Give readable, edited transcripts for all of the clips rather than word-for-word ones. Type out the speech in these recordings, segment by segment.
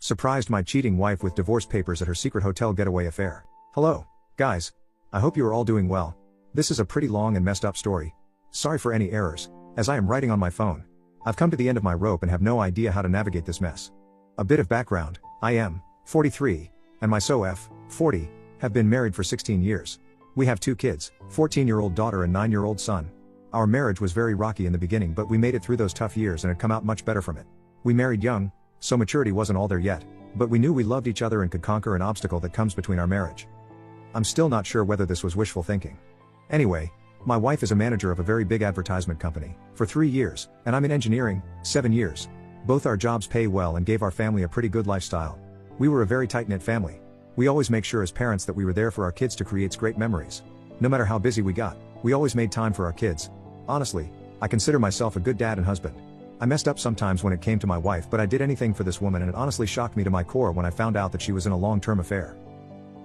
surprised my cheating wife with divorce papers at her secret hotel getaway affair. Hello, guys. I hope you are all doing well. This is a pretty long and messed up story. Sorry for any errors, as I am writing on my phone. I've come to the end of my rope and have no idea how to navigate this mess. A bit of background: I am 43, and my SOF, 40, have been married for 16 years. We have 2 kids, 14-year-old daughter and 9-year-old son. Our marriage was very rocky in the beginning, but we made it through those tough years and had come out much better from it. We married young, so maturity wasn't all there yet, but we knew we loved each other and could conquer an obstacle that comes between our marriage. I'm still not sure whether this was wishful thinking. Anyway, my wife is a manager of a very big advertisement company for 3 years, and I'm in engineering, 7 years. Both our jobs pay well and gave our family a pretty good lifestyle. We were a very tight-knit family. We always make sure as parents that we were there for our kids to create great memories. No matter how busy we got, we always made time for our kids. Honestly, I consider myself a good dad and husband. I messed up sometimes when it came to my wife, but I did anything for this woman, and it honestly shocked me to my core when I found out that she was in a long-term affair.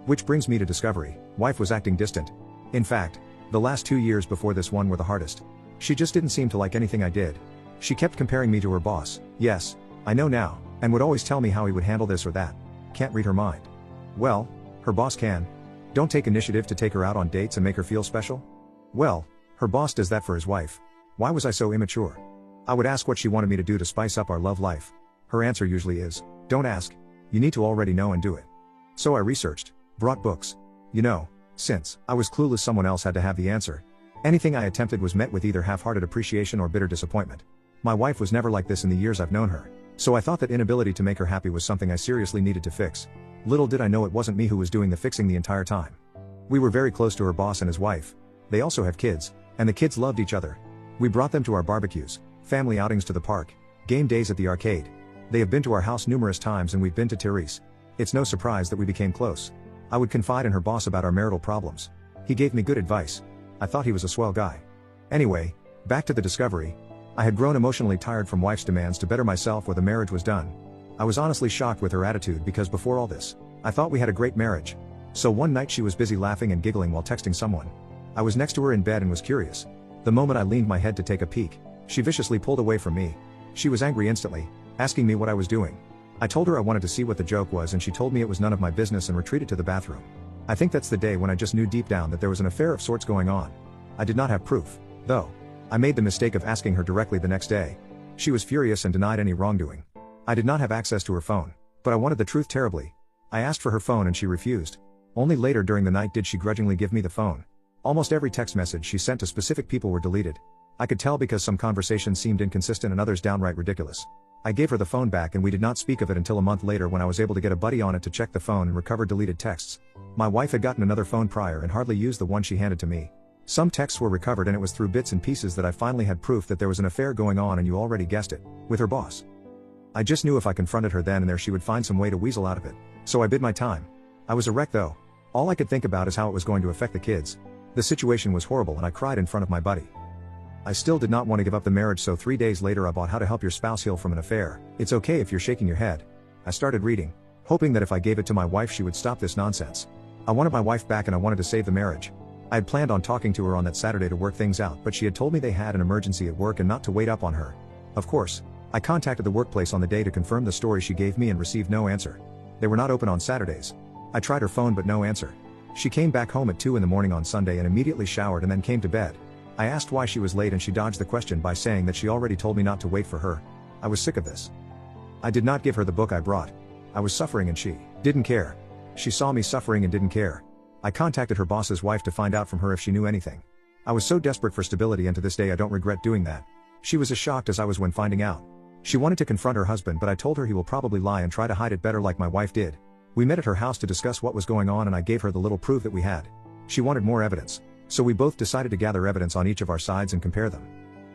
Which brings me to discovery: wife was acting distant. In fact, the last 2 years before this one were the hardest. She just didn't seem to like anything I did. She kept comparing me to her boss. Yes, I know now, and would always tell me how he would handle this or that. Can't read her mind. Well, her boss can. Don't take initiative to take her out on dates and make her feel special? Well, her boss does that for his wife. Why was I so immature? I would ask what she wanted me to do to spice up our love life. Her answer usually is, don't ask. You need to already know and do it. So I researched, brought books. Since I was clueless, someone else had to have the answer. Anything I attempted was met with either half-hearted appreciation or bitter disappointment. My wife was never like this in the years I've known her, so I thought that inability to make her happy was something I seriously needed to fix. Little did I know it wasn't me who was doing the fixing the entire time. We were very close to her boss and his wife. They also have kids, and the kids loved each other. We brought them to our barbecues, family outings to the park, game days at the arcade. They have been to our house numerous times and we've been to Therese. It's no surprise that we became close. I would confide in her boss about our marital problems. He gave me good advice. I thought he was a swell guy. Anyway, back to the discovery. I had grown emotionally tired from wife's demands to better myself where the marriage was done. I was honestly shocked with her attitude because before all this, I thought we had a great marriage. So one night she was busy laughing and giggling while texting someone. I was next to her in bed and was curious. The moment I leaned my head to take a peek, she viciously pulled away from me. She was angry instantly, asking me what I was doing. I told her I wanted to see what the joke was, and she told me it was none of my business and retreated to the bathroom. I think that's the day when I just knew deep down that there was an affair of sorts going on. I did not have proof, though. I made the mistake of asking her directly the next day. She was furious and denied any wrongdoing. I did not have access to her phone, but I wanted the truth terribly. I asked for her phone and she refused. Only later during the night did she grudgingly give me the phone. Almost every text message she sent to specific people were deleted. I could tell because some conversations seemed inconsistent and others downright ridiculous. I gave her the phone back and we did not speak of it until a month later when I was able to get a buddy on it to check the phone and recover deleted texts. My wife had gotten another phone prior and hardly used the one she handed to me. Some texts were recovered and it was through bits and pieces that I finally had proof that there was an affair going on, and you already guessed it, with her boss. I just knew if I confronted her then and there she would find some way to weasel out of it. So I bid my time. I was a wreck though. All I could think about is how it was going to affect the kids. The situation was horrible and I cried in front of my buddy. I still did not want to give up the marriage, so 3 days later I bought How to Help Your Spouse Heal from an Affair. It's okay if you're shaking your head. I started reading, hoping that if I gave it to my wife she would stop this nonsense. I wanted my wife back and I wanted to save the marriage. I had planned on talking to her on that Saturday to work things out, but she had told me they had an emergency at work and not to wait up on her. Of course, I contacted the workplace on the day to confirm the story she gave me and received no answer. They were not open on Saturdays. I tried her phone but no answer. She came back home at 2 in the morning on Sunday and immediately showered and then came to bed. I asked why she was late and she dodged the question by saying that she already told me not to wait for her. I was sick of this. I did not give her the book I brought. I was suffering and she didn't care. She saw me suffering and didn't care. I contacted her boss's wife to find out from her if she knew anything. I was so desperate for stability, and to this day I don't regret doing that. She was as shocked as I was when finding out. She wanted to confront her husband, but I told her he will probably lie and try to hide it better like my wife did. We met at her house to discuss what was going on and I gave her the little proof that we had. She wanted more evidence. So we both decided to gather evidence on each of our sides and compare them.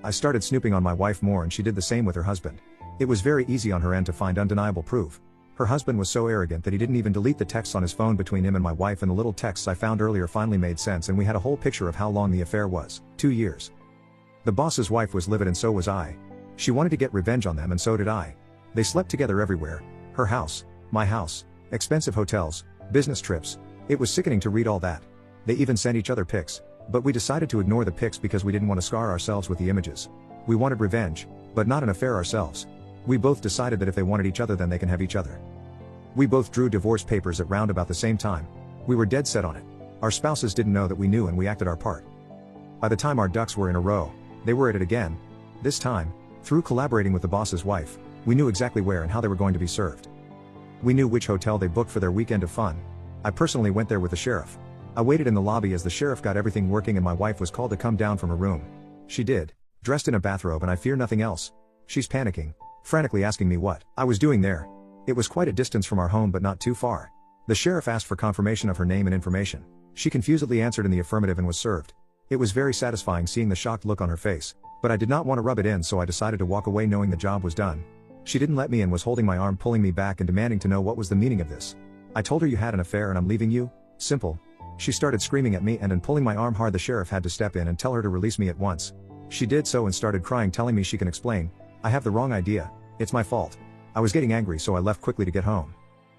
I started snooping on my wife more and she did the same with her husband. It was very easy on her end to find undeniable proof. Her husband was so arrogant that he didn't even delete the texts on his phone between him and my wife, and the little texts I found earlier finally made sense and we had a whole picture of how long the affair was: 2 years. The boss's wife was livid and so was I. She wanted to get revenge on them and so did I. They slept together everywhere: her house, my house, expensive hotels, business trips. It was sickening to read all that. They even sent each other pics, but we decided to ignore the pics because we didn't want to scar ourselves with the images. We wanted revenge, but not an affair ourselves. We both decided that if they wanted each other then they can have each other. We both drew divorce papers at round about the same time. We were dead set on it. Our spouses didn't know that we knew and we acted our part. By the time our ducks were in a row, they were at it again. This time, through collaborating with the boss's wife, we knew exactly where and how they were going to be served. We knew which hotel they booked for their weekend of fun. I personally went there with the sheriff. I waited in the lobby as the sheriff got everything working and my wife was called to come down from her room. She did, dressed in a bathrobe, and I fear nothing else. She's panicking, frantically asking me what I was doing there. It was quite a distance from our home but not too far. The sheriff asked for confirmation of her name and information. She confusedly answered in the affirmative and was served. It was very satisfying seeing the shocked look on her face, but I did not want to rub it in, so I decided to walk away knowing the job was done. She didn't let me and was holding my arm, pulling me back and demanding to know what was the meaning of this. I told her, you had an affair and I'm leaving you? Simple. She started screaming at me and pulling my arm hard. The sheriff had to step in and tell her to release me at once. She did so and started crying, telling me she can explain. I have the wrong idea. It's my fault. I was getting angry, so I left quickly to get home.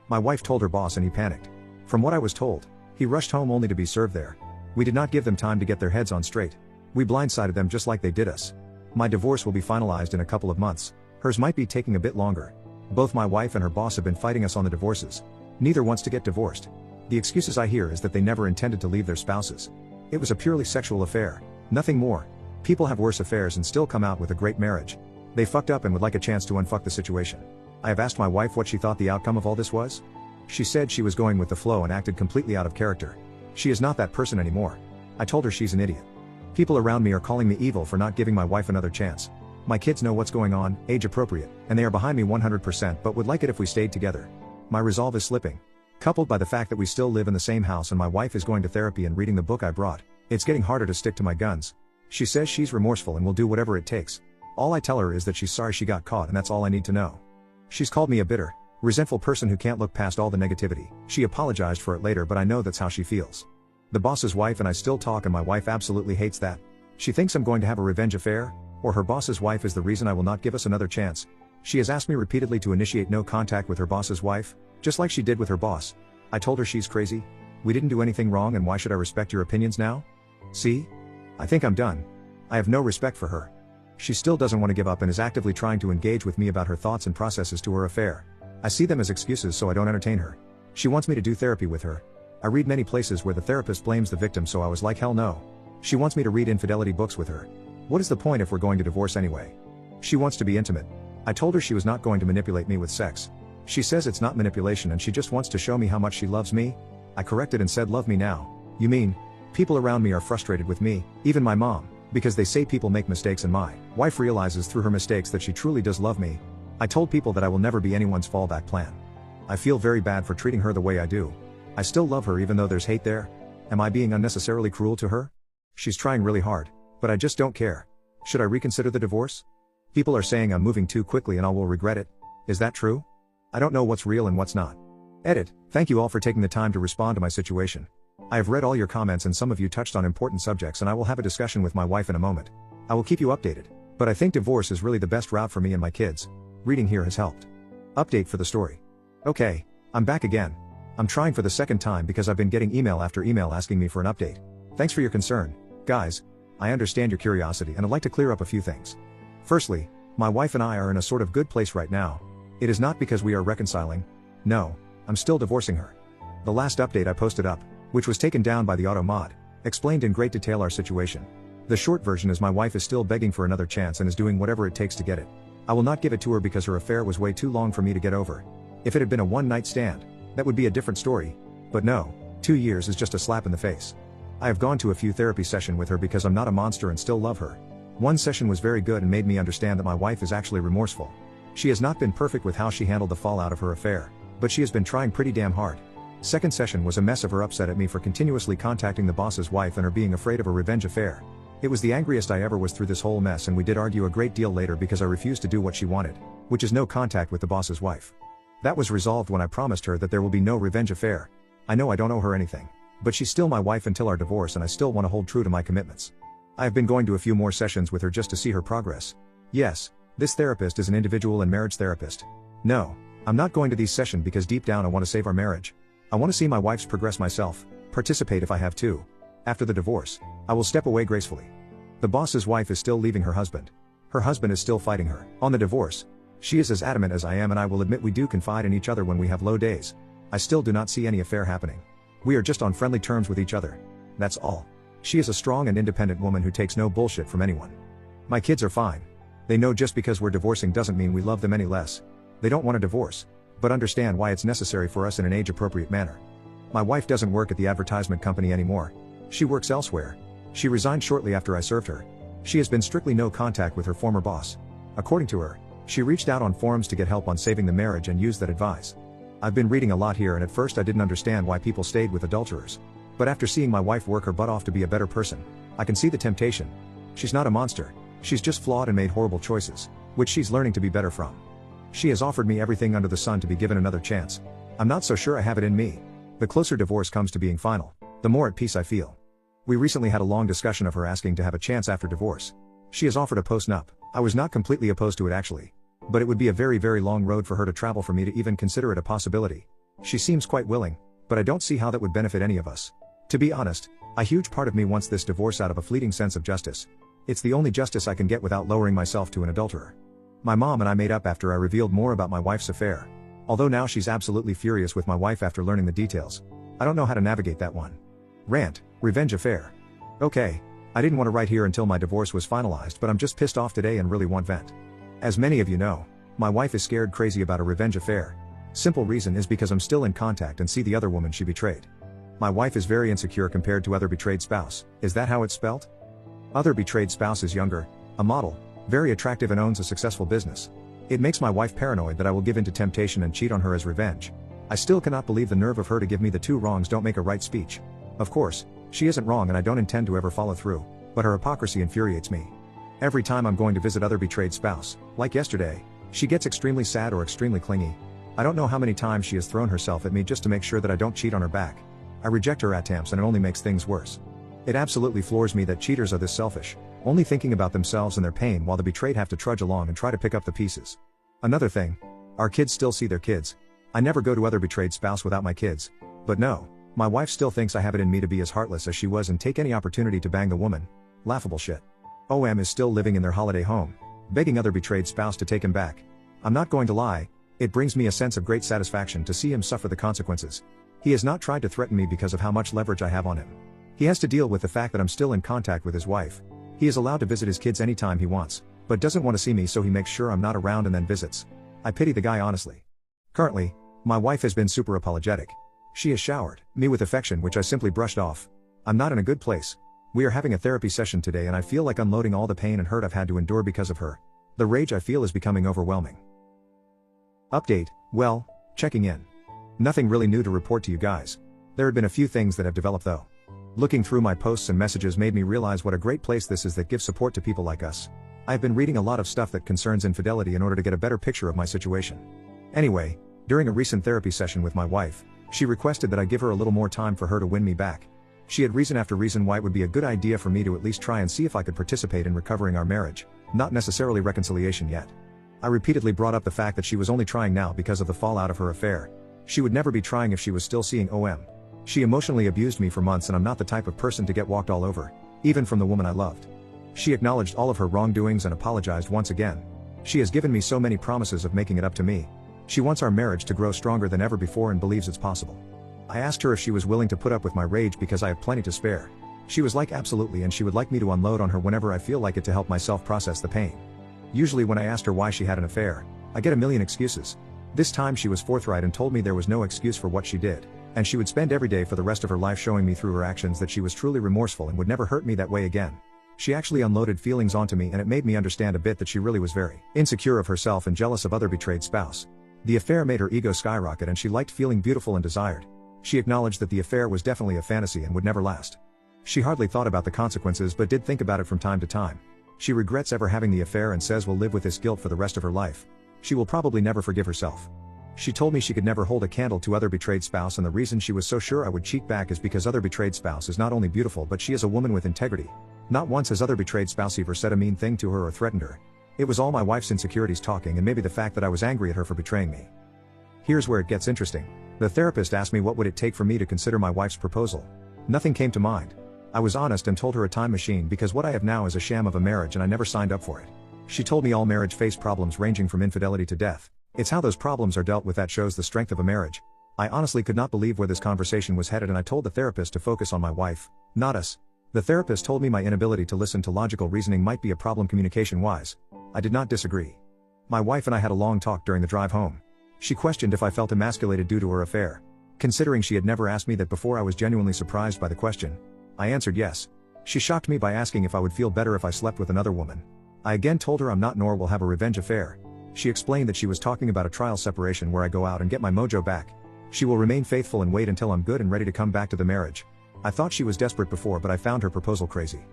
My wife told her boss and he panicked. From what I was told, he rushed home only to be served there. We did not give them time to get their heads on straight. We blindsided them just like they did us. My divorce will be finalized in a couple of months. Hers might be taking a bit longer. Both my wife and her boss have been fighting us on the divorces. Neither wants to get divorced. The excuses I hear is that they never intended to leave their spouses. It was a purely sexual affair, nothing more. People have worse affairs and still come out with a great marriage. They fucked up and would like a chance to unfuck the situation. I have asked my wife what she thought the outcome of all this was. She said she was going with the flow and acted completely out of character. She is not that person anymore. I told her she's an idiot. People around me are calling me evil for not giving my wife another chance. My kids know what's going on, age appropriate, and they are behind me 100%, but would like it if we stayed together. My resolve is slipping. Coupled by the fact that we still live in the same house and my wife is going to therapy and reading the book I brought, it's getting harder to stick to my guns. She says she's remorseful and will do whatever it takes. All I tell her is that she's sorry she got caught, and that's all I need to know. She's called me a bitter, resentful person who can't look past all the negativity. She apologized for it later, but I know that's how she feels. The boss's wife and I still talk and my wife absolutely hates that. She thinks I'm going to have a revenge affair, or her boss's wife is the reason I will not give us another chance. She has asked me repeatedly to initiate no contact with her boss's wife, just like she did with her boss. I told her she's crazy. We didn't do anything wrong, and why should I respect your opinions now? See? I think I'm done. I have no respect for her. She still doesn't want to give up and is actively trying to engage with me about her thoughts and processes to her affair. I see them as excuses, so I don't entertain her. She wants me to do therapy with her. I read many places where the therapist blames the victim, so I was like, hell no. She wants me to read infidelity books with her. What is the point if we're going to divorce anyway? She wants to be intimate. I told her she was not going to manipulate me with sex. She says it's not manipulation and she just wants to show me how much she loves me. I corrected and said, love me now. You mean? People around me are frustrated with me, even my mom, because they say people make mistakes and my wife realizes through her mistakes that she truly does love me. I told people that I will never be anyone's fallback plan. I feel very bad for treating her the way I do. I still love her even though there's hate there. Am I being unnecessarily cruel to her? She's trying really hard, but I just don't care. Should I reconsider the divorce? People are saying I'm moving too quickly and I will regret it. Is that true? I don't know what's real and what's not. Edit. Thank you all for taking the time to respond to my situation. I have read all your comments and some of you touched on important subjects, and I will have a discussion with my wife in a moment. I will keep you updated. But I think divorce is really the best route for me and my kids. Reading here has helped. Update for the story. Okay, I'm back again. I'm trying for the second time because I've been getting email after email asking me for an update. Thanks for your concern, guys. I understand your curiosity and I'd like to clear up a few things. Firstly, my wife and I are in a sort of good place right now. It is not because we are reconciling. No, I'm still divorcing her. The last update I posted up, which was taken down by the auto mod, explained in great detail our situation. The short version is my wife is still begging for another chance and is doing whatever it takes to get it. I will not give it to her because her affair was way too long for me to get over. If it had been a one-night stand, that would be a different story. But no, 2 years is just a slap in the face. I have gone to a few therapy sessions with her because I'm not a monster and still love her. One session was very good and made me understand that my wife is actually remorseful. She has not been perfect with how she handled the fallout of her affair, but she has been trying pretty damn hard. Second session was a mess of her upset at me for continuously contacting the boss's wife and her being afraid of a revenge affair. It was the angriest I ever was through this whole mess, and we did argue a great deal later because I refused to do what she wanted, which is no contact with the boss's wife. That was resolved when I promised her that there will be no revenge affair. I know I don't owe her anything, but she's still my wife until our divorce and I still want to hold true to my commitments. I have been going to a few more sessions with her just to see her progress. Yes, this therapist is an individual and marriage therapist. No, I'm not going to these sessions because deep down I want to save our marriage. I want to see my wife's progress myself, participate if I have to. After the divorce, I will step away gracefully. The boss's wife is still leaving her husband. Her husband is still fighting her on the divorce. She is as adamant as I am, and I will admit we do confide in each other when we have low days. I still do not see any affair happening. We are just on friendly terms with each other. That's all. She is a strong and independent woman who takes no bullshit from anyone. My kids are fine. They know just because we're divorcing doesn't mean we love them any less. They don't want a divorce, but understand why it's necessary for us in an age-appropriate manner. My wife doesn't work at the advertisement company anymore. She works elsewhere. She resigned shortly after I served her. She has been strictly no contact with her former boss. According to her, she reached out on forums to get help on saving the marriage and used that advice. I've been reading a lot here, and at first I didn't understand why people stayed with adulterers. But after seeing my wife work her butt off to be a better person, I can see the temptation. She's not a monster. She's just flawed and made horrible choices, which she's learning to be better from. She has offered me everything under the sun to be given another chance. I'm not so sure I have it in me. The closer divorce comes to being final, the more at peace I feel. We recently had a long discussion of her asking to have a chance after divorce. She has offered a post-nup. I was not completely opposed to it actually. But it would be a very, very long road for her to travel for me to even consider it a possibility. She seems quite willing, but I don't see how that would benefit any of us. To be honest, a huge part of me wants this divorce out of a fleeting sense of justice. It's the only justice I can get without lowering myself to an adulterer. My mom and I made up after I revealed more about my wife's affair. Although now she's absolutely furious with my wife after learning the details. I don't know how to navigate that one. Rant, revenge affair. Okay, I didn't want to write here until my divorce was finalized, but I'm just pissed off today and really want vent. As many of you know, my wife is scared crazy about a revenge affair. Simple reason is because I'm still in contact and see the other woman she betrayed. My wife is very insecure compared to other betrayed spouse. Is that how it's spelt? Other betrayed spouse is younger, a model, very attractive and owns a successful business. It makes my wife paranoid that I will give in to temptation and cheat on her as revenge. I still cannot believe the nerve of her to give me the two wrongs don't make a right speech. Of course, she isn't wrong and I don't intend to ever follow through, but her hypocrisy infuriates me. Every time I'm going to visit other betrayed spouse, like yesterday, she gets extremely sad or extremely clingy. I don't know how many times she has thrown herself at me just to make sure that I don't cheat on her back. I reject her attempts and it only makes things worse. It absolutely floors me that cheaters are this selfish, only thinking about themselves and their pain while the betrayed have to trudge along and try to pick up the pieces. Another thing, our kids still see their kids. I never go to other betrayed spouse without my kids. But no, my wife still thinks I have it in me to be as heartless as she was and take any opportunity to bang the woman. Laughable shit. OM is still living in their holiday home, begging other betrayed spouse to take him back. I'm not going to lie, it brings me a sense of great satisfaction to see him suffer the consequences. He has not tried to threaten me because of how much leverage I have on him. He has to deal with the fact that I'm still in contact with his wife. He is allowed to visit his kids anytime he wants, but doesn't want to see me, so he makes sure I'm not around and then visits. I pity the guy honestly. Currently, my wife has been super apologetic. She has showered me with affection, which I simply brushed off. I'm not in a good place. We are having a therapy session today and I feel like unloading all the pain and hurt I've had to endure because of her. The rage I feel is becoming overwhelming. Update, well, checking in. Nothing really new to report to you guys. There had been a few things that have developed though. Looking through my posts and messages made me realize what a great place this is that gives support to people like us. I have been reading a lot of stuff that concerns infidelity in order to get a better picture of my situation. Anyway, during a recent therapy session with my wife, she requested that I give her a little more time for her to win me back. She had reason after reason why it would be a good idea for me to at least try and see if I could participate in recovering our marriage, not necessarily reconciliation yet. I repeatedly brought up the fact that she was only trying now because of the fallout of her affair. She would never be trying if she was still seeing OM. She emotionally abused me for months and I'm not the type of person to get walked all over, even from the woman I loved. She acknowledged all of her wrongdoings and apologized once again. She has given me so many promises of making it up to me. She wants our marriage to grow stronger than ever before and believes it's possible. I asked her if she was willing to put up with my rage because I have plenty to spare. She was like absolutely, and she would like me to unload on her whenever I feel like it to help myself process the pain. Usually when I asked her why she had an affair, I get a million excuses. This time she was forthright and told me there was no excuse for what she did, and she would spend every day for the rest of her life showing me through her actions that she was truly remorseful and would never hurt me that way again. She actually unloaded feelings onto me and it made me understand a bit that she really was very insecure of herself and jealous of other betrayed spouse. The affair made her ego skyrocket and she liked feeling beautiful and desired. She acknowledged that the affair was definitely a fantasy and would never last. She hardly thought about the consequences but did think about it from time to time. She regrets ever having the affair and says will live with this guilt for the rest of her life. She will probably never forgive herself. She told me she could never hold a candle to other betrayed spouse, and the reason she was so sure I would cheat back is because other betrayed spouse is not only beautiful but she is a woman with integrity. Not once has other betrayed spouse ever said a mean thing to her or threatened her. It was all my wife's insecurities talking and maybe the fact that I was angry at her for betraying me. Here's where it gets interesting. The therapist asked me what would it take for me to consider my wife's proposal. Nothing came to mind. I was honest and told her a time machine because what I have now is a sham of a marriage and I never signed up for it. She told me all marriage face problems ranging from infidelity to death. It's how those problems are dealt with that shows the strength of a marriage. I honestly could not believe where this conversation was headed, and I told the therapist to focus on my wife, not us. The therapist told me my inability to listen to logical reasoning might be a problem communication-wise. I did not disagree. My wife and I had a long talk during the drive home. She questioned if I felt emasculated due to her affair. Considering she had never asked me that before, I was genuinely surprised by the question. I answered yes. She shocked me by asking if I would feel better if I slept with another woman. I again told her I'm not nor will have a revenge affair. She explained that she was talking about a trial separation where I go out and get my mojo back. She will remain faithful and wait until I'm good and ready to come back to the marriage. I thought she was desperate before, but I found her proposal crazy.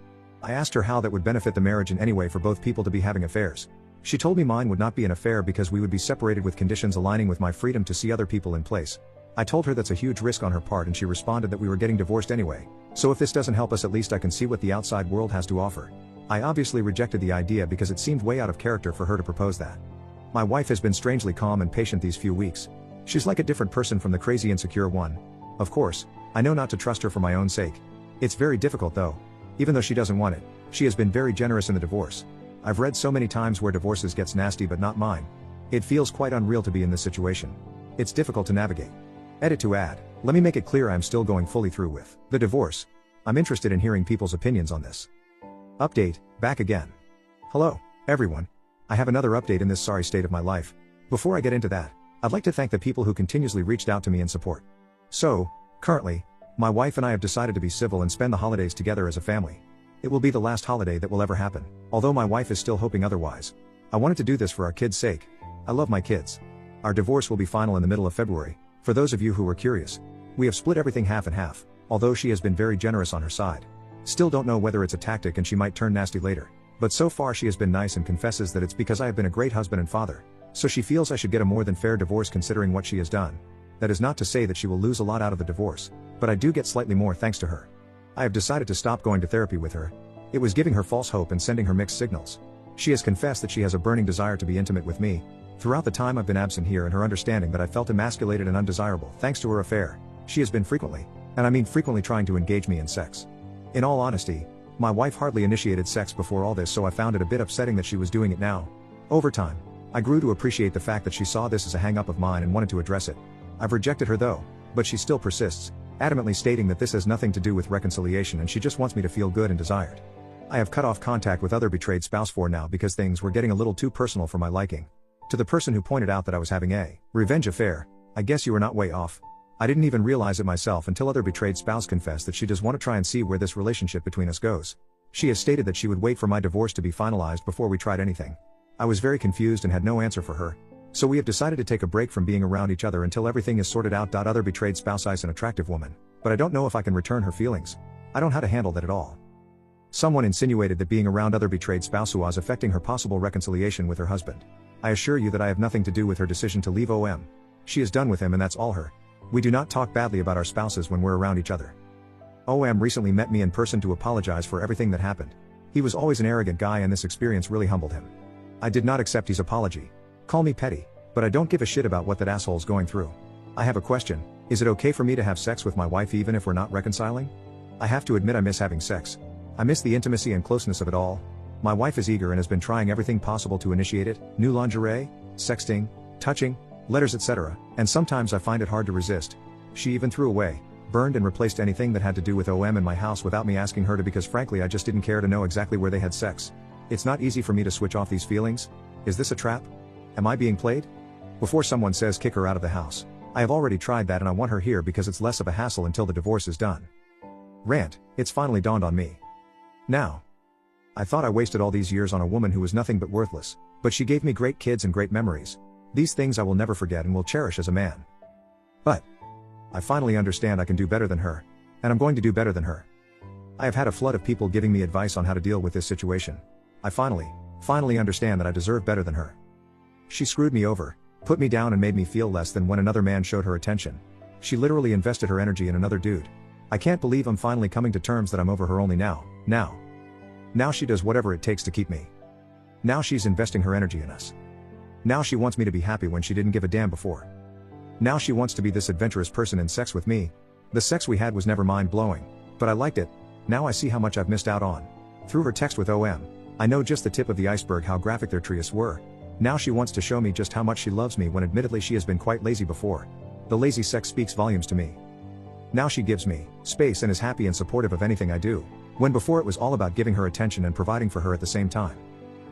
I asked her how that would benefit the marriage in any way for both people to be having affairs. She told me mine would not be an affair because we would be separated with conditions aligning with my freedom to see other people in place. I told her that's a huge risk on her part, and she responded that we were getting divorced anyway. So if this doesn't help us, at least I can see what the outside world has to offer. I obviously rejected the idea because it seemed way out of character for her to propose that. My wife has been strangely calm and patient these few weeks. She's like a different person from the crazy insecure one. Of course, I know not to trust her for my own sake. It's very difficult though. Even though she doesn't want it, she has been very generous in the divorce. I've read so many times where divorces gets nasty, but not mine. It feels quite unreal to be in this situation. It's difficult to navigate. Edit to add, let me make it clear I'm still going fully through with the divorce. I'm interested in hearing people's opinions on this. Update, back again. Hello, everyone. I have another update in this sorry state of my life. Before I get into that, I'd like to thank the people who continuously reached out to me in support. So, currently, my wife and I have decided to be civil and spend the holidays together as a family. It will be the last holiday that will ever happen, although my wife is still hoping otherwise. I wanted to do this for our kids' sake. I love my kids. Our divorce will be final in the middle of February, for those of you who were curious. We have split everything half and half, although she has been very generous on her side. Still don't know whether it's a tactic and she might turn nasty later. But so far she has been nice and confesses that it's because I have been a great husband and father. So she feels I should get a more than fair divorce considering what she has done. That is not to say that she will lose a lot out of the divorce, but I do get slightly more thanks to her. I have decided to stop going to therapy with her. It was giving her false hope and sending her mixed signals. She has confessed that she has a burning desire to be intimate with me. Throughout the time I've been absent here, and her understanding that I felt emasculated and undesirable thanks to her affair, she has been frequently, and I mean frequently, trying to engage me in sex. In all honesty, my wife hardly initiated sex before all this, so I found it a bit upsetting that she was doing it now. Over time, I grew to appreciate the fact that she saw this as a hang-up of mine and wanted to address it. I've rejected her though, but she still persists, adamantly stating that this has nothing to do with reconciliation and she just wants me to feel good and desired. I have cut off contact with other betrayed spouse for now because things were getting a little too personal for my liking. To the person who pointed out that I was having a revenge affair, I guess you were not way off. I didn't even realize it myself until other betrayed spouse confessed that she does want to try and see where this relationship between us goes. She has stated that she would wait for my divorce to be finalized before we tried anything. I was very confused and had no answer for her. So we have decided to take a break from being around each other until everything is sorted out. Other betrayed spouse is an attractive woman, but I don't know if I can return her feelings. I don't know how to handle that at all. Someone insinuated that being around other betrayed spouse was affecting her possible reconciliation with her husband. I assure you that I have nothing to do with her decision to leave OM. She is done with him and that's all her. We do not talk badly about our spouses when we're around each other. OM recently met me in person to apologize for everything that happened. He was always an arrogant guy and this experience really humbled him. I did not accept his apology. Call me petty, but I don't give a shit about what that asshole's going through. I have a question. Is it okay for me to have sex with my wife even if we're not reconciling? I have to admit I miss having sex. I miss the intimacy and closeness of it all. My wife is eager and has been trying everything possible to initiate it, new lingerie, sexting, touching, letters etc., and sometimes I find it hard to resist. She even threw away, burned and replaced anything that had to do with OM in my house without me asking her to, because frankly I just didn't care to know exactly where they had sex. It's not easy for me to switch off these feelings. Is this a trap? Am I being played? Before someone says kick her out of the house, I have already tried that and I want her here because it's less of a hassle until the divorce is done. Rant, it's finally dawned on me. Now. I thought I wasted all these years on a woman who was nothing but worthless, but she gave me great kids and great memories. These things I will never forget and will cherish as a man. But I finally understand I can do better than her, and I'm going to do better than her. I have had a flood of people giving me advice on how to deal with this situation. I finally understand that I deserve better than her. She screwed me over, put me down and made me feel less than when another man showed her attention. She literally invested her energy in another dude. I can't believe I'm finally coming to terms that I'm over her only now. Now she does whatever it takes to keep me. Now she's investing her energy in us. Now she wants me to be happy when she didn't give a damn before. Now she wants to be this adventurous person in sex with me. The sex we had was never mind-blowing, but I liked it. Now I see how much I've missed out on. Through her text with OM, I know just the tip of the iceberg how graphic their tries were. Now she wants to show me just how much she loves me when admittedly she has been quite lazy before. The lazy sex speaks volumes to me. Now she gives me space and is happy and supportive of anything I do, when before it was all about giving her attention and providing for her at the same time.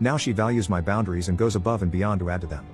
Now she values my boundaries and goes above and beyond to add to them.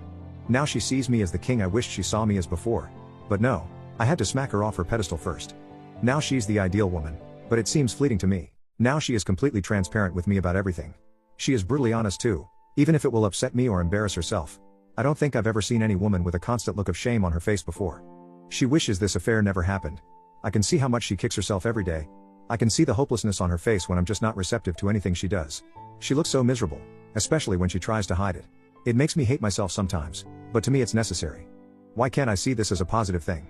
Now she sees me as the king I wished she saw me as before. But no, I had to smack her off her pedestal first. Now she's the ideal woman, but it seems fleeting to me. Now she is completely transparent with me about everything. She is brutally honest too, even if it will upset me or embarrass herself. I don't think I've ever seen any woman with a constant look of shame on her face before. She wishes this affair never happened. I can see how much she kicks herself every day. I can see the hopelessness on her face when I'm just not receptive to anything she does. She looks so miserable, especially when she tries to hide it. It makes me hate myself sometimes, but to me it's necessary. Why can't I see this as a positive thing?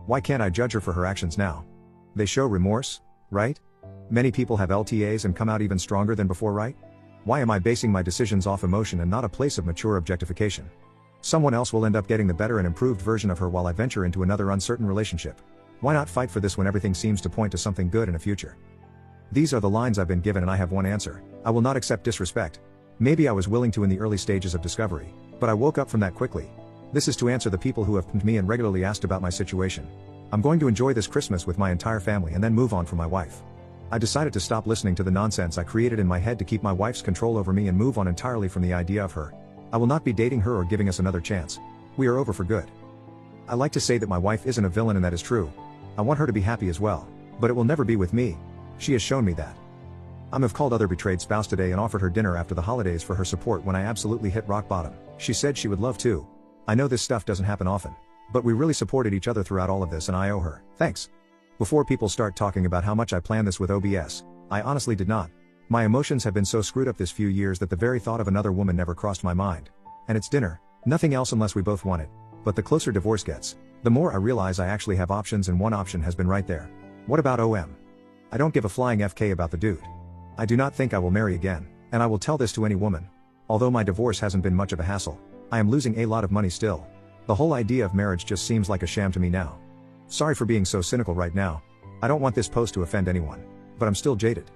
Why can't I judge her for her actions now? They show remorse, right? Many people have LTAs and come out even stronger than before, right? Why am I basing my decisions off emotion and not a place of mature objectification? Someone else will end up getting the better and improved version of her while I venture into another uncertain relationship. Why not fight for this when everything seems to point to something good in a future? These are the lines I've been given and I have one answer. I will not accept disrespect. Maybe I was willing to in the early stages of discovery, but I woke up from that quickly. This is to answer the people who have pinned me and regularly asked about my situation. I'm going to enjoy this Christmas with my entire family and then move on from my wife. I decided to stop listening to the nonsense I created in my head to keep my wife's control over me and move on entirely from the idea of her. I will not be dating her or giving us another chance. We are over for good. I like to say that my wife isn't a villain and that is true. I want her to be happy as well, but it will never be with me. She has shown me that. I've called other betrayed spouse today and offered her dinner after the holidays for her support when I absolutely hit rock bottom. She said she would love to. I know this stuff doesn't happen often, but we really supported each other throughout all of this and I owe her thanks. Before people start talking about how much I planned this with OBS, I honestly did not. My emotions have been so screwed up this few years that the very thought of another woman never crossed my mind. And it's dinner, nothing else unless we both want it. But the closer divorce gets, the more I realize I actually have options and one option has been right there. What about OM? I don't give a flying FK about the dude. I do not think I will marry again, and I will tell this to any woman. Although my divorce hasn't been much of a hassle, I am losing a lot of money still. The whole idea of marriage just seems like a sham to me now. Sorry for being so cynical right now. I don't want this post to offend anyone, but I'm still jaded.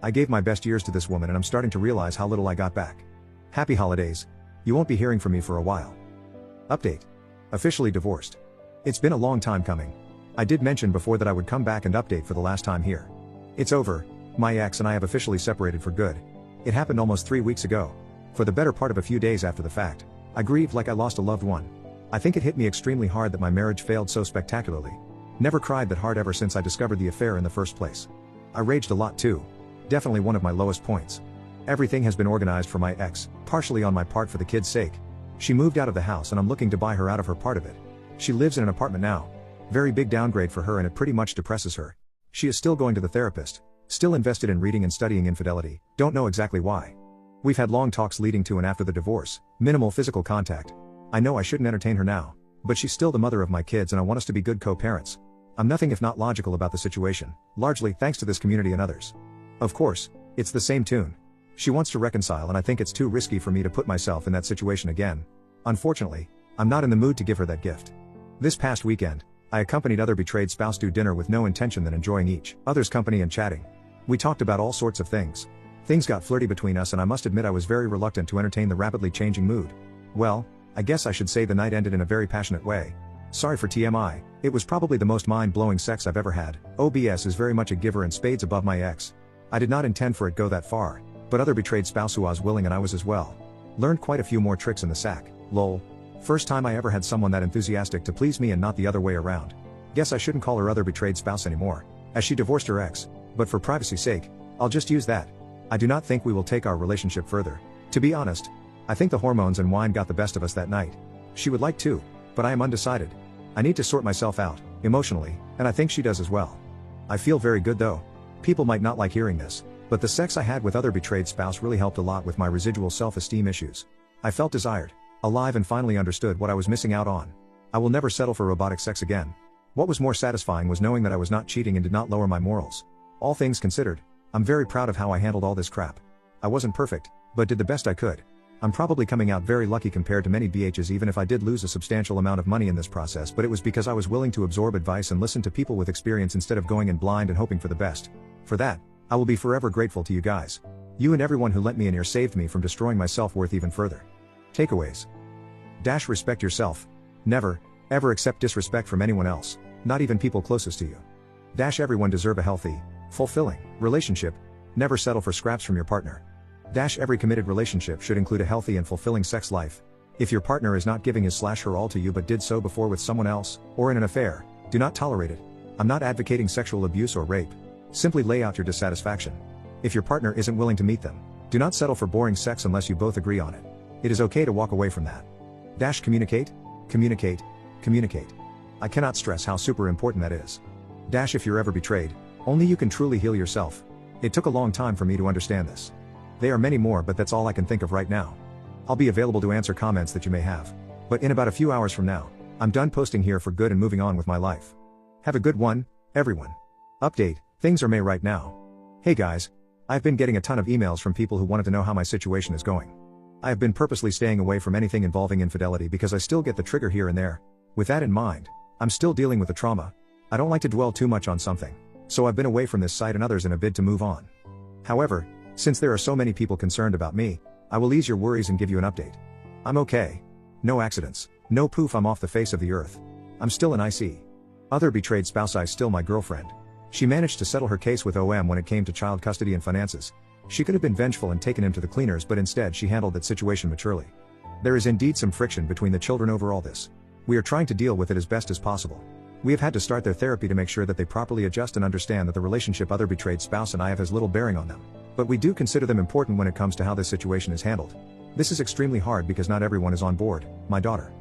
I gave my best years to this woman and I'm starting to realize how little I got back. Happy holidays. You won't be hearing from me for a while. Update. Officially divorced. It's been a long time coming. I did mention before that I would come back and update for the last time here. It's over. My ex and I have officially separated for good. It happened almost 3 weeks ago. For the better part of a few days after the fact, I grieved like I lost a loved one. I think it hit me extremely hard that my marriage failed so spectacularly. Never cried that hard ever since I discovered the affair in the first place. I raged a lot too. Definitely one of my lowest points. Everything has been organized for my ex, partially on my part for the kids' sake. She moved out of the house and I'm looking to buy her out of her part of it. She lives in an apartment now. Very big downgrade for her and it pretty much depresses her. She is still going to the therapist. Still invested in reading and studying infidelity, don't know exactly why. We've had long talks leading to and after the divorce, minimal physical contact. I know I shouldn't entertain her now, but she's still the mother of my kids and I want us to be good co-parents. I'm nothing if not logical about the situation, largely thanks to this community and others. Of course, it's the same tune. She wants to reconcile and I think it's too risky for me to put myself in that situation again. Unfortunately, I'm not in the mood to give her that gift. This past weekend, I accompanied other betrayed spouse to dinner with no intention than enjoying each other's company and chatting. We talked about all sorts of things. Things got flirty between us and I must admit I was very reluctant to entertain the rapidly changing mood. Well, I guess I should say the night ended in a very passionate way. Sorry for TMI, it was probably the most mind-blowing sex I've ever had. OBS is very much a giver and spades above my ex. I did not intend for it go that far, but other betrayed spouse who was willing and I was as well. Learned quite a few more tricks in the sack, lol. First time I ever had someone that enthusiastic to please me and not the other way around. Guess I shouldn't call her other betrayed spouse anymore, as she divorced her ex, but for privacy's sake, I'll just use that. I do not think we will take our relationship further. To be honest, I think the hormones and wine got the best of us that night. She would like to, but I am undecided. I need to sort myself out, emotionally, and I think she does as well. I feel very good though. People might not like hearing this, but the sex I had with other betrayed spouse really helped a lot with my residual self-esteem issues. I felt desired, alive and finally understood what I was missing out on. I will never settle for robotic sex again. What was more satisfying was knowing that I was not cheating and did not lower my morals. All things considered, I'm very proud of how I handled all this crap. I wasn't perfect, but did the best I could. I'm probably coming out very lucky compared to many BHs even if I did lose a substantial amount of money in this process, but it was because I was willing to absorb advice and listen to people with experience instead of going in blind and hoping for the best. For that, I will be forever grateful to you guys. You and everyone who lent me an ear saved me from destroying my self-worth even further. Takeaways. Dash respect yourself. Never, ever accept disrespect from anyone else, not even people closest to you. Dash everyone deserve a healthy, fulfilling relationship. Never settle for scraps from your partner. Dash every committed relationship should include a healthy and fulfilling sex life. If your partner is not giving his/her all to you but did so before with someone else, or in an affair, do not tolerate it. I'm not advocating sexual abuse or rape. Simply lay out your dissatisfaction. If your partner isn't willing to meet them, do not settle for boring sex unless you both agree on it. It is okay to walk away from that. Dash communicate, communicate, communicate. I cannot stress how super important that is. Dash if you're ever betrayed, only you can truly heal yourself. It took a long time for me to understand this. There are many more, but that's all I can think of right now. I'll be available to answer comments that you may have. But in about a few hours from now, I'm done posting here for good and moving on with my life. Have a good one, everyone. Update, things are May right now. Hey guys, I've been getting a ton of emails from people who wanted to know how my situation is going. I have been purposely staying away from anything involving infidelity because I still get the trigger here and there. With that in mind, I'm still dealing with the trauma. I don't like to dwell too much on something, so I've been away from this site and others in a bid to move on. However, since there are so many people concerned about me, I will ease your worries and give you an update. I'm okay. No accidents. No poof, I'm off the face of the earth. I'm still an IC. Other betrayed spouse, I still my girlfriend. She managed to settle her case with OM when it came to child custody and finances. She could have been vengeful and taken him to the cleaners, but instead she handled that situation maturely. There is indeed some friction between the children over all this. We are trying to deal with it as best as possible. We have had to start their therapy to make sure that they properly adjust and understand that the relationship other betrayed spouse and I have has little bearing on them. But we do consider them important when it comes to how this situation is handled. This is extremely hard because not everyone is on board. My daughter.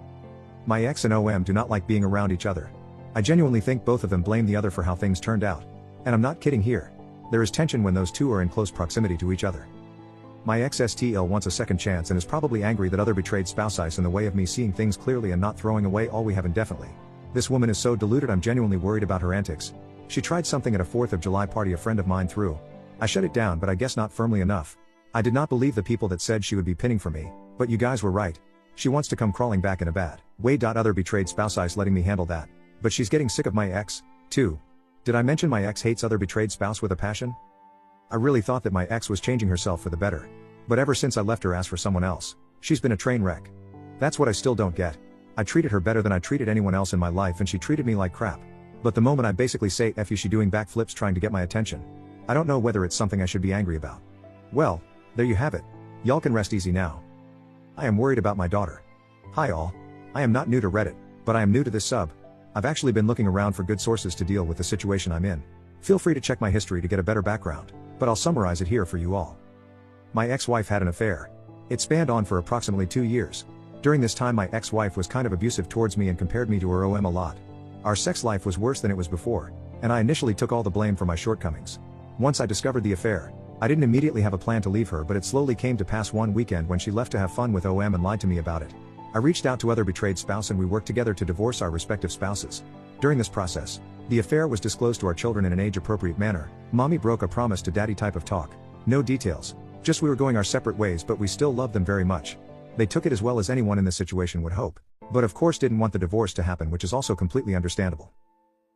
My ex and OM do not like being around each other. I genuinely think both of them blame the other for how things turned out. And I'm not kidding here. There is tension when those two are in close proximity to each other. My ex STL wants a second chance and is probably angry that other betrayed spouse is in the way of me seeing things clearly and not throwing away all we have indefinitely. This woman is so deluded, I'm genuinely worried about her antics. She tried something at a 4th of July party a friend of mine threw. I shut it down, but I guess not firmly enough. I did not believe the people that said she would be pinning for me, but you guys were right. She wants to come crawling back in a bad way. Other betrayed spouse is letting me handle that. But she's getting sick of my ex, too. Did I mention my ex hates other betrayed spouse with a passion? I really thought that my ex was changing herself for the better. But ever since I left her ass for someone else, she's been a train wreck. That's what I still don't get. I treated her better than I treated anyone else in my life and she treated me like crap. But the moment I basically say F you, she doing backflips trying to get my attention. I don't know whether it's something I should be angry about. Well, there you have it. Y'all can rest easy now. I am worried about my daughter. Hi all. I am not new to Reddit, but I am new to this sub. I've actually been looking around for good sources to deal with the situation I'm in. Feel free to check my history to get a better background, but I'll summarize it here for you all. My ex-wife had an affair. It spanned on for approximately 2 years. During this time my ex-wife was kind of abusive towards me and compared me to her OM a lot. Our sex life was worse than it was before, and I initially took all the blame for my shortcomings. Once I discovered the affair, I didn't immediately have a plan to leave her, but it slowly came to pass one weekend when she left to have fun with OM and lied to me about it. I reached out to other betrayed spouse and we worked together to divorce our respective spouses. During this process, the affair was disclosed to our children in an age-appropriate manner. Mommy broke a promise to daddy type of talk. No details. Just we were going our separate ways, but we still loved them very much. They took it as well as anyone in this situation would hope. But of course didn't want the divorce to happen, which is also completely understandable.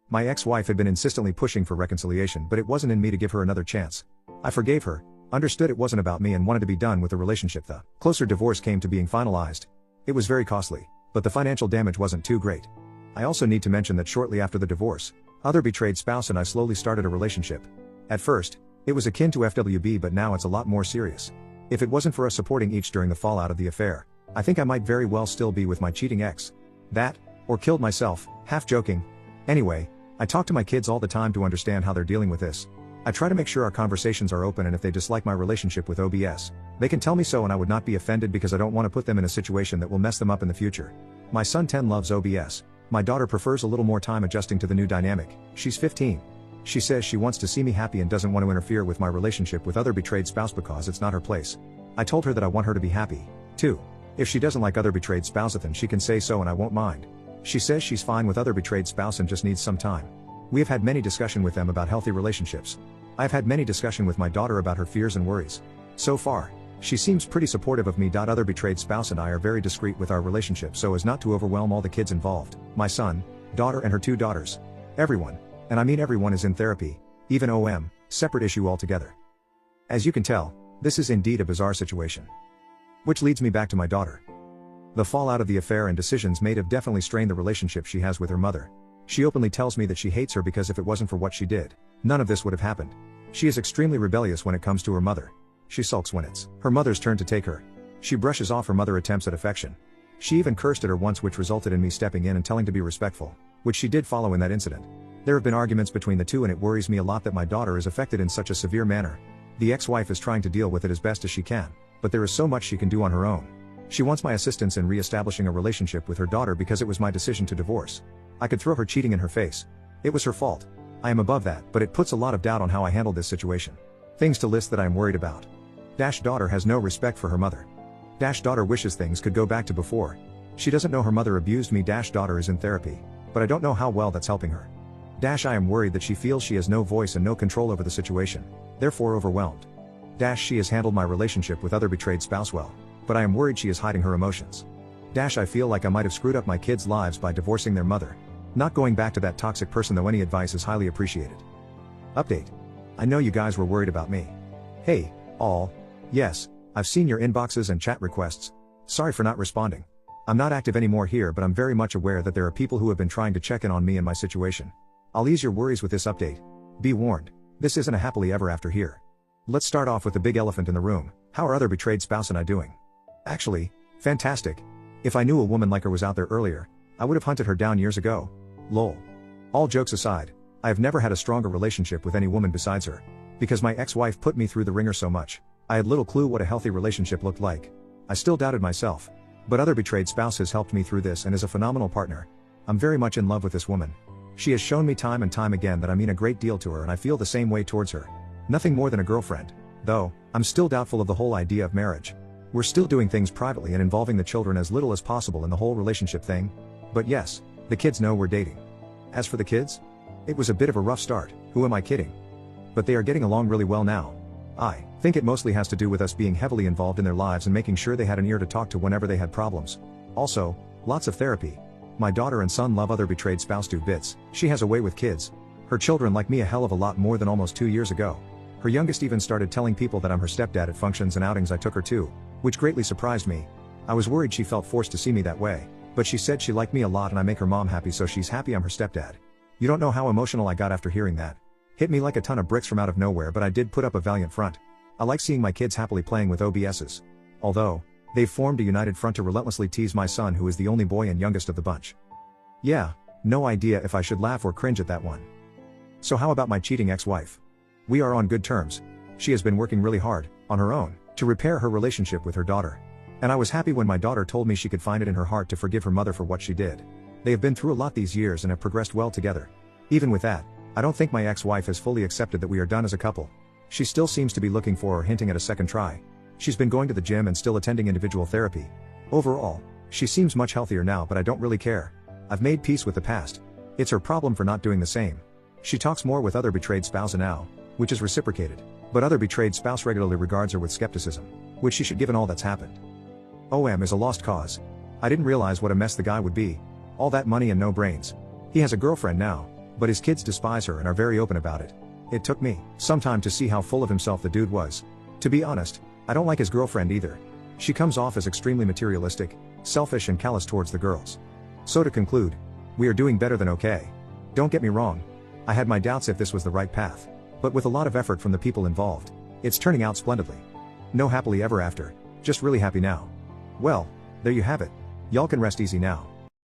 My ex-wife had been insistently pushing for reconciliation, but it wasn't in me to give her another chance. I forgave her, understood it wasn't about me and wanted to be done with the relationship. The closer divorce came to being finalized. It was very costly, but the financial damage wasn't too great. I also need to mention that shortly after the divorce, other betrayed spouse and I slowly started a relationship. At first, it was akin to FWB, but now it's a lot more serious. If it wasn't for us supporting each during the fallout of the affair, I think I might very well still be with my cheating ex. That, or killed myself, half joking. Anyway, I talk to my kids all the time to understand how they're dealing with this. I try to make sure our conversations are open, and if they dislike my relationship with OBS, they can tell me so and I would not be offended because I don't want to put them in a situation that will mess them up in the future. My son 10 loves OBS. My daughter prefers a little more time adjusting to the new dynamic. She's 15. She says she wants to see me happy and doesn't want to interfere with my relationship with other betrayed spouse because it's not her place. I told her that I want her to be happy, too. If she doesn't like other betrayed spouse, then she can say so and I won't mind. She says she's fine with other betrayed spouse and just needs some time. We have had many discussion with them about healthy relationships. I've had many discussion with my daughter about her fears and worries. So far, she seems pretty supportive of me. Other betrayed spouse and I are very discreet with our relationship so as not to overwhelm all the kids involved. My son, daughter and her 2 daughters. Everyone, and I mean everyone, is in therapy, even OM, separate issue altogether. As you can tell, This is indeed a bizarre situation. Which leads me back to my daughter. The fallout of the affair and decisions made have definitely strained the relationship she has with her mother. She openly tells me that she hates her because if it wasn't for what she did, none of this would have happened. She is extremely rebellious when it comes to her mother. She sulks when it's her mother's turn to take her. She brushes off her mother attempts at affection. She even cursed at her once, which resulted in me stepping in and telling to be respectful, which she did follow in that incident. There have been arguments between the two and it worries me a lot that my daughter is affected in such a severe manner. The ex-wife is trying to deal with it as best as she can, but there is so much she can do on her own. She wants my assistance in re-establishing a relationship with her daughter because it was my decision to divorce. I could throw her cheating in her face. It was her fault. I am above that, but it puts a lot of doubt on how I handled this situation. Things to list that I am worried about. Daughter has no respect for her mother. Daughter wishes things could go back to before. She doesn't know her mother abused me. Daughter is in therapy, but I don't know how well that's helping her. I am worried that she feels she has no voice and no control over the situation, therefore overwhelmed. She has handled my relationship with other betrayed spouse well, but I am worried she is hiding her emotions. I feel like I might have screwed up my kids' lives by divorcing their mother. Not going back to that toxic person though. Any advice is highly appreciated. Update. I know you guys were worried about me. Hey, all. Yes, I've seen your inboxes and chat requests. Sorry for not responding. I'm not active anymore here, but I'm very much aware that there are people who have been trying to check in on me and my situation. I'll ease your worries with this update. Be warned, this isn't a happily ever after here. Let's start off with the big elephant in the room. How are other betrayed spouse and I doing? Actually, fantastic. If I knew a woman like her was out there earlier, I would have hunted her down years ago. Lol. All jokes aside, I have never had a stronger relationship with any woman besides her. Because my ex-wife put me through the ringer so much, I had little clue what a healthy relationship looked like. I still doubted myself. But other betrayed spouse has helped me through this and is a phenomenal partner. I'm very much in love with this woman. She has shown me time and time again that I mean a great deal to her and I feel the same way towards her. Nothing more than a girlfriend. Though, I'm still doubtful of the whole idea of marriage. We're still doing things privately and involving the children as little as possible in the whole relationship thing. But yes, the kids know we're dating. As for the kids? It was a bit of a rough start, who am I kidding? But they are getting along really well now. I think it mostly has to do with us being heavily involved in their lives and making sure they had an ear to talk to whenever they had problems. Also, lots of therapy. My daughter and son love other betrayed spouse do bits. She has a way with kids. Her children like me a hell of a lot more than almost 2 years ago. Her youngest even started telling people that I'm her stepdad at functions and outings I took her to, which greatly surprised me. I was worried she felt forced to see me that way, but she said she liked me a lot and I make her mom happy, so she's happy I'm her stepdad. You don't know how emotional I got after hearing that. Hit me like a ton of bricks from out of nowhere, but I did put up a valiant front. I like seeing my kids happily playing with OBSs. Although, they've formed a united front to relentlessly tease my son, who is the only boy and youngest of the bunch. Yeah, no idea if I should laugh or cringe at that one. So how about my cheating ex-wife? We are on good terms. She has been working really hard, on her own, to repair her relationship with her daughter. And I was happy when my daughter told me she could find it in her heart to forgive her mother for what she did. They have been through a lot these years and have progressed well together. Even with that, I don't think my ex-wife has fully accepted that we are done as a couple. She still seems to be looking for or hinting at a second try. She's been going to the gym and still attending individual therapy. Overall, she seems much healthier now, but I don't really care. I've made peace with the past. It's her problem for not doing the same. She talks more with other betrayed spouse now, which is reciprocated, but other betrayed spouse regularly regards her with skepticism, which she should given all that's happened. OM is a lost cause. I didn't realize what a mess the guy would be. All that money and no brains. He has a girlfriend now, but his kids despise her and are very open about it. It took me some time to see how full of himself the dude was. To be honest, I don't like his girlfriend either. She comes off as extremely materialistic, selfish and callous towards the girls. So to conclude, we are doing better than okay. Don't get me wrong. I had my doubts if this was the right path. But with a lot of effort from the people involved, it's turning out splendidly. No happily ever after, just really happy now. Well, there you have it. Y'all can rest easy now.